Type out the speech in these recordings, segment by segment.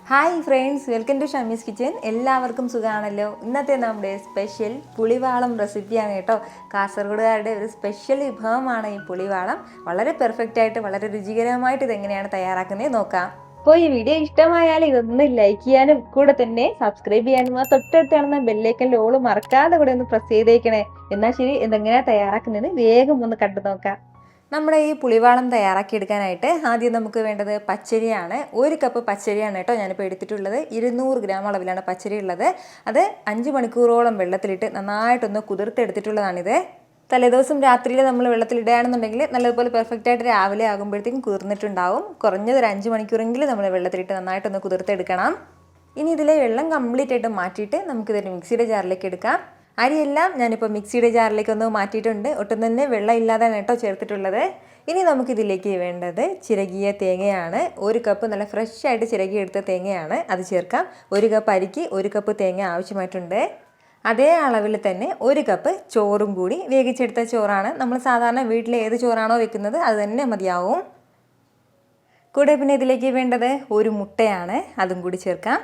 Hi friends, welcome to Shami's kitchen. എല്ലാവർക്കും സുഖമാണല്ലോ. ഇന്നത്തെ നമ്മുടെ സ്പെഷ്യൽ പുളിവാളം റെസിപ്പിയാണ് കേട്ടോ. കാസർഗോഡുകാരുടെ ഒരു സ്പെഷ്യൽ വിഭവമാണ് ഈ പുളിവാളം. വളരെ പെർഫെക്റ്റ് ആയിട്ട് വളരെ രുചികരമായിട്ട് ഇതെങ്ങനെയാണ് തയ്യാറാക്കുന്നത് നോക്കാം. അപ്പോൾ ഈ വീഡിയോ ഇഷ്ടമായാൽ ഇതൊന്ന് ലൈക്ക് ചെയ്യാനും കൂടെ തന്നെ സബ്സ്ക്രൈബ് ചെയ്യാനും ആ തൊട്ടടുത്ത് കാണുന്ന ബെല്ലൈക്കൻ്റെ ഓള് മറക്കാതെ കൂടെ ഒന്ന് പ്രസ് ചെയ്തേക്കണേ. എന്നാൽ ശരി, ഇതെങ്ങനെയാണ് തയ്യാറാക്കുന്നത് വേഗം ഒന്ന് കണ്ടു നോക്കാം. നമ്മുടെ ഈ പുളിവാളം തയ്യാറാക്കിയെടുക്കാനായിട്ട് ആദ്യം നമുക്ക് വേണ്ടത് പച്ചരിയാണ്. 1 കപ്പ് പച്ചരിയാണ് കേട്ടോ ഞാനിപ്പോൾ എടുത്തിട്ടുള്ളത്. 200 ഗ്രാം അളവിലാണ് പച്ചരി ഉള്ളത്. അത് 5 മണിക്കൂറോളം വെള്ളത്തിലിട്ട് നന്നായിട്ടൊന്ന് കുതിർത്തെടുത്തിട്ടുള്ളതാണിത്. തലേദിവസം രാത്രിയിൽ നമ്മൾ വെള്ളത്തിലിടുകയാണെന്നുണ്ടെങ്കിൽ നല്ലതുപോലെ പെർഫെക്റ്റ് ആയിട്ട് രാവിലെ ആകുമ്പോഴത്തേക്കും കുതിർന്നിട്ടുണ്ടാവും. കുറഞ്ഞത് ഒരു 5 മണിക്കൂറെങ്കിലും നമ്മൾ വെള്ളത്തിലിട്ട് നന്നായിട്ടൊന്ന് കുതിർത്തെടുക്കണം. ഇനി ഇതിലെ വെള്ളം കംപ്ലീറ്റ് ആയിട്ട് മാറ്റിയിട്ട് നമുക്കിതൊരു മിക്സിയുടെ ജാറിലേക്ക് എടുക്കാം. അരിയെല്ലാം ഞാനിപ്പോൾ മിക്സിയുടെ ജാറിലേക്ക് ഒന്ന് മാറ്റിയിട്ടുണ്ട്. ഒട്ടും തന്നെ വെള്ളം ഇല്ലാതാണ് കേട്ടോ ചേർത്തിട്ടുള്ളത്. ഇനി നമുക്കിതിലേക്ക് വേണ്ടത് ചിരകിയ തേങ്ങയാണ്. 1 കപ്പ് നല്ല ഫ്രഷ് ആയിട്ട് ചിരകിയെടുത്ത തേങ്ങയാണ്, അത് ചേർക്കാം. 1 കപ്പ് അരിക്ക് 1 കപ്പ് തേങ്ങ ആവശ്യമായിട്ടുണ്ട്. അതേ അളവിൽ തന്നെ 1 കപ്പ് ചോറും കൂടി, വേവിച്ചെടുത്ത ചോറാണ്. നമ്മൾ സാധാരണ വീട്ടിൽ ഏത് ചോറാണോ വെക്കുന്നത് അത് തന്നെ മതിയാവും. കൂടെ പിന്നെ ഇതിലേക്ക് വേണ്ടത് 1 മുട്ടയാണ്, അതും കൂടി ചേർക്കാം.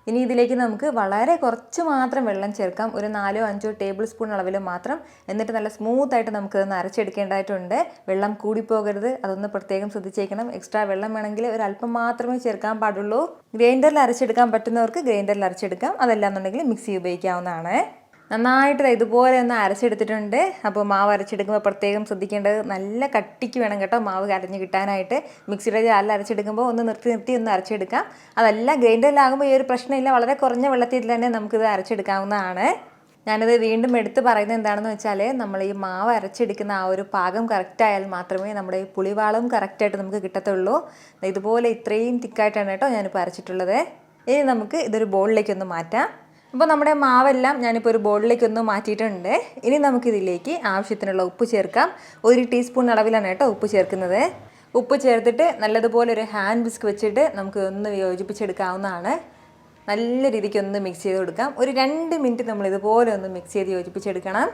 ഇനി ഇതിലേക്ക് നമുക്ക് വളരെ കുറച്ച് മാത്രം വെള്ളം ചേർക്കാം. ഒരു 4-5 ടേബിൾ സ്പൂൺ അളവിൽ മാത്രം. എന്നിട്ട് നല്ല സ്മൂത്തായിട്ട് നമുക്കിതൊന്ന് അരച്ചെടുക്കേണ്ടതായിട്ടുണ്ട്. വെള്ളം കൂടിപ്പോകരുത്, അതൊന്ന് പ്രത്യേകം ശ്രദ്ധിച്ചേക്കണം. എക്സ്ട്രാ വെള്ളം വേണമെങ്കിൽ ഒരല്പം മാത്രമേ ചേർക്കാൻ പാടുള്ളൂ. ഗ്രൈൻഡറിൽ അരച്ചെടുക്കാൻ പറ്റുന്നവർക്ക് ഗ്രൈൻഡറിൽ അരച്ചെടുക്കാം, അതല്ലാന്നുണ്ടെങ്കിൽ മിക്സി ഉപയോഗിക്കാവുന്നതാണ്. നന്നായിട്ട് ഇതുപോലെ ഒന്ന് അരച്ചെടുത്തിട്ടുണ്ട്. അപ്പോൾ മാവ് അരച്ചെടുക്കുമ്പോൾ പ്രത്യേകം ശ്രദ്ധിക്കേണ്ടത് നല്ല കട്ടിക്ക് വേണം കേട്ടോ മാവ് അരഞ്ഞ് കിട്ടാനായിട്ട്. മിക്സിയുടെ ജാറിൽ അരച്ചെടുക്കുമ്പോൾ ഒന്ന് നിർത്തി ഒന്ന് അരച്ചെടുക്കാം. അതല്ല ഗ്രൈൻഡറിലാകുമ്പോൾ ഈ ഒരു പ്രശ്നമില്ല, വളരെ കുറഞ്ഞ വെള്ളത്തിൽ തന്നെ നമുക്കിത് അരച്ചെടുക്കാവുന്നതാണ്. ഞാനിത് വീണ്ടും എടുത്ത് പറയുന്നത് എന്താണെന്ന് വെച്ചാൽ, നമ്മൾ ഈ മാവ് അരച്ചെടുക്കുന്ന ആ ഒരു പാകം കറക്റ്റ് ആയാൽ മാത്രമേ നമ്മുടെ ഈ പുളിവാളം കറക്റ്റായിട്ട് നമുക്ക് കിട്ടത്തുള്ളൂ. ഇതുപോലെ ഇത്രയും തിക്കായിട്ടാണ് കേട്ടോ ഞാനിപ്പോൾ അരച്ചിട്ടുള്ളത്. ഇനി നമുക്ക് ഇതൊരു ബോളിലേക്കൊന്ന് മാറ്റാം. അപ്പോൾ നമ്മുടെ മാവെല്ലാം ഞാനിപ്പോൾ ഒരു ബോളിലേക്കൊന്ന് മാറ്റിയിട്ടുണ്ട്. ഇനി നമുക്കിതിലേക്ക് ആവശ്യത്തിനുള്ള ഉപ്പ് ചേർക്കാം. 1 ടീസ്പൂൺ അളവിലാണ് കേട്ടോ ഉപ്പ് ചേർക്കുന്നത്. ഉപ്പ് ചേർത്തിട്ട് നല്ലതുപോലെ ഒരു ഹാൻഡ് വിസ്ക് വെച്ചിട്ട് നമുക്ക് ഒന്ന് യോജിപ്പിച്ചെടുക്കാവുന്നതാണ്. നല്ല രീതിക്ക് ഒന്ന് മിക്സ് ചെയ്ത് കൊടുക്കാം. ഒരു 2 മിനിറ്റ് നമ്മൾ ഇതുപോലെ ഒന്ന് മിക്സ് ചെയ്ത് യോജിപ്പിച്ചെടുക്കണം.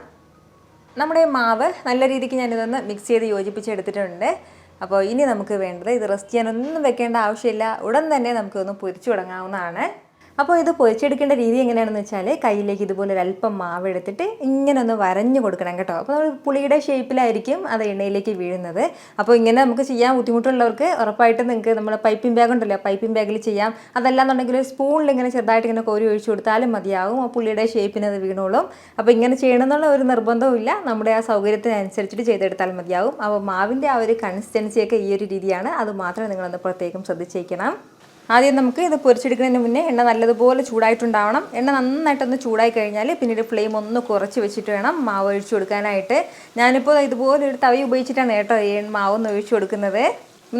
നമ്മുടെ മാവ് നല്ല രീതിക്ക് ഞാനിതൊന്ന് മിക്സ് ചെയ്ത് യോജിപ്പിച്ചെടുത്തിട്ടുണ്ട്. അപ്പോൾ ഇനി നമുക്ക് വേണ്ടത്, ഇത് റെസ്റ്റ് ചെയ്യാനൊന്നും വെക്കേണ്ട ആവശ്യമില്ല, ഉടൻ തന്നെ നമുക്കൊന്ന് പൊരിച്ചു തുടങ്ങാവുന്നതാണ്. അപ്പോൾ ഇത് പൊരിച്ചെടുക്കേണ്ട രീതി എങ്ങനെയാണെന്ന് വെച്ചാൽ, കയ്യിലേക്ക് ഇതുപോലെ ഒരല്പം മാവ് എടുത്തിട്ട് ഇങ്ങനെ ഒന്ന് വരഞ്ഞു കൊടുക്കണം കേട്ടോ. അപ്പോൾ നമ്മൾ പുളിയുടെ ഷേപ്പിലായിരിക്കും അത് എണ്ണയിലേക്ക് വീഴുന്നത്. അപ്പോൾ ഇങ്ങനെ നമുക്ക് ചെയ്യാൻ ബുദ്ധിമുട്ടുള്ളവർക്ക് ഉറപ്പായിട്ടും നിങ്ങൾക്ക് നമ്മൾ പൈപ്പിംഗ് ബാഗ് ഉണ്ടല്ലോ, പൈപ്പിംഗ് ബാഗിൽ ചെയ്യാം. അതല്ലാന്നുണ്ടെങ്കിൽ സ്പൂണിൽ ഇങ്ങനെ ചെറുതായിട്ട് ഇങ്ങനെ കോരി ഒഴിച്ചു കൊടുത്താലും മതിയാവും. ആ പുളിയുടെ ഷേപ്പിന് അത് വീണോളും. അപ്പോൾ ഇങ്ങനെ ചെയ്യണമെന്നുള്ള ഒരു നിർബന്ധവും ഇല്ല, നമ്മുടെ ആ സൗകര്യത്തിനനുസരിച്ചിട്ട് ചെയ്തെടുത്താൽ മതിയാവും. അപ്പോൾ മാവിൻ്റെ ആ ഒരു കൺസിസ്റ്റൻസിയൊക്കെ ഈ ഒരു രീതിയാണ്, അത് മാത്രമേ നിങ്ങളൊന്ന് പ്രത്യേകം ശ്രദ്ധിച്ചേക്കണം. ആദ്യം നമുക്ക് ഇത് പൊരിച്ചെടുക്കുന്നതിന് മുന്നേ എണ്ണ നല്ലതുപോലെ ചൂടായിട്ടുണ്ടാവണം. എണ്ണ നന്നായിട്ടൊന്ന് ചൂടായി കഴിഞ്ഞാൽ പിന്നീട് ഫ്ലെയിം ഒന്ന് കുറച്ച് വെച്ചിട്ട് വേണം മാവ് ഒഴിച്ചു കൊടുക്കാനായിട്ട്. ഞാനിപ്പോൾ ഇതുപോലെ ഒരു തവി ഉപയോഗിച്ചിട്ടാണ് കേട്ടോ ഈ മാവൊന്ന് ഒഴിച്ചു കൊടുക്കുന്നത്.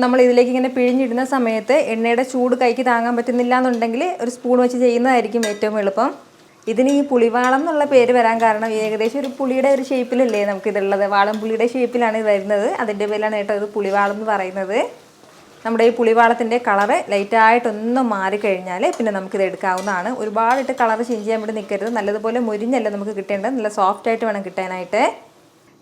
നമ്മൾ ഇതിലേക്ക് ഇങ്ങനെ പിഴിഞ്ഞിടുന്ന സമയത്ത് എണ്ണയുടെ ചൂട് കൈക്ക് താങ്ങാൻ പറ്റുന്നില്ല എന്നുണ്ടെങ്കിൽ ഒരു സ്പൂൺ വെച്ച് ചെയ്യുന്നതായിരിക്കും ഏറ്റവും എളുപ്പം. ഇതിന് ഈ പുളിവാളം എന്നുള്ള പേര് വരാൻ കാരണം ഏകദേശം ഒരു പുളിയുടെ ഒരു ഷേപ്പിലല്ലേ നമുക്കിതുള്ളത്. വാളം പുളിയുടെ ഷേപ്പിലാണ് ഇത് വരുന്നത്, അതിൻ്റെ പേരിലാണ് കേട്ടോ ഇത് പുളിവാളം എന്ന് പറയുന്നത്. നമ്മുടെ ഈ പുളിവാളത്തിൻ്റെ കളറ് ലൈറ്റായിട്ടൊന്ന് മാറിക്കഴിഞ്ഞാൽ പിന്നെ നമുക്കിത് എടുക്കാവുന്നതാണ്. ഒരുപാടിട്ട് കളറ് ചേഞ്ച് ചെയ്യാൻ വേണ്ടി നിൽക്കരുത്. നല്ലതുപോലെ മുരിഞ്ഞല്ല നമുക്ക് കിട്ടേണ്ടത്, നല്ല സോഫ്റ്റായിട്ട് വേണം കിട്ടാനായിട്ട്.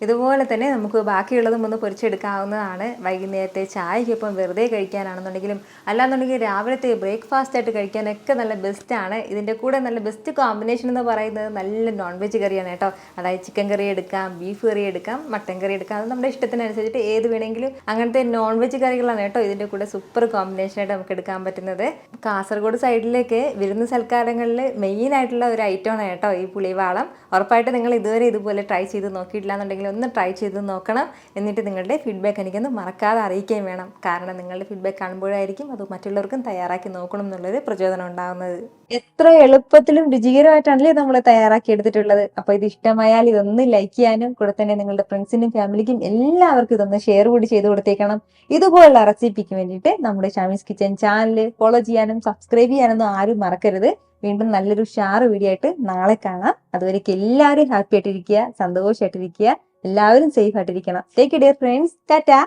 ഇതുപോലെ തന്നെ നമുക്ക് ബാക്കിയുള്ളതും ഒന്ന് പൊരിച്ചെടുക്കാവുന്നതാണ്. വൈകുന്നേരത്തെ ചായക്കൊപ്പം വെറുതെ കഴിക്കാനാണെന്നുണ്ടെങ്കിലും അല്ലാന്നുണ്ടെങ്കിൽ രാവിലത്തെ ബ്രേക്ക്ഫാസ്റ്റ് ആയിട്ട് കഴിക്കാനൊക്കെ നല്ല ബെസ്റ്റാണ്. ഇതിൻ്റെ കൂടെ നല്ല ബെസ്റ്റ് കോമ്പിനേഷൻ എന്ന് പറയുന്നത് നല്ല നോൺ വെജ് കറിയാണ് കേട്ടോ. അതായത് ചിക്കൻ കറി എടുക്കാം, ബീഫ് കറി എടുക്കാം, മട്ടൻ കറി എടുക്കാം. അത് നമ്മുടെ ഇഷ്ടത്തിനനുസരിച്ചിട്ട് ഏത് വേണമെങ്കിലും അങ്ങനത്തെ നോൺ വെജ് കറികളാണ് കേട്ടോ ഇതിൻ്റെ കൂടെ സൂപ്പർ കോമ്പിനേഷനായിട്ട് നമുക്ക് എടുക്കാൻ പറ്റുന്നത്. കാസർഗോഡ് സൈഡിലേക്ക് വിരുന്ന് സൽക്കാരങ്ങളിൽ മെയിനായിട്ടുള്ള ഒരു ഐറ്റമാണ് കേട്ടോ ഈ പുളിവാളം. ഉറപ്പായിട്ട് നിങ്ങൾ ഇതുവരെ ഇതുപോലെ ട്രൈ ചെയ്ത് നോക്കിയിട്ടില്ല എന്നുണ്ടെങ്കിൽ ഒന്ന് ട്രൈ ചെയ്ത് നോക്കണം. എന്നിട്ട് നിങ്ങളുടെ ഫീഡ്ബാക്ക് എനിക്കൊന്ന് മറക്കാതെ അറിയിക്കുകയും വേണം. കാരണം നിങ്ങളുടെ ഫീഡ്ബാക്ക് കാണുമ്പോഴായിരിക്കും അത് മറ്റുള്ളവർക്കും തയ്യാറാക്കി നോക്കണം എന്നുള്ളൊരു പ്രചോദനം ഉണ്ടാകുന്നത്. എത്ര എളുപ്പത്തിലും രുചികരമായിട്ടാണല്ലേ നമ്മൾ തയ്യാറാക്കി എടുത്തിട്ടുള്ളത്. അപ്പോൾ ഇത് ഇഷ്ടമായാൽ ഇതൊന്ന് ലൈക്ക് ചെയ്യാനും കൂടെ തന്നെ നിങ്ങളുടെ ഫ്രണ്ട്സിനും ഫാമിലിക്കും എല്ലാവർക്കും ഇതൊന്ന് ഷെയർ കൂടി ചെയ്ത് കൊടുത്തേക്കണം. ഇതുപോലുള്ള റെസിപ്പിക്ക് വേണ്ടിയിട്ട് നമ്മുടെ ഷമീസ് കിച്ചൻ ചാനൽ ഫോളോ ചെയ്യാനും സബ്സ്ക്രൈബ് ചെയ്യാനൊന്നും ആരും മറക്കരുത്. വീണ്ടും നല്ലൊരു ഷാർ വീഡിയോ ആയിട്ട് നാളെ കാണാം. അതുവരേക്കും എല്ലാവരും ഹാപ്പി ആയിട്ടിരിക്കുക, സന്തോഷമായിട്ടിരിക്കുക, എല്ലാവരും സേഫ് ആയിട്ടിരിക്കണം. Take care friends, Tata.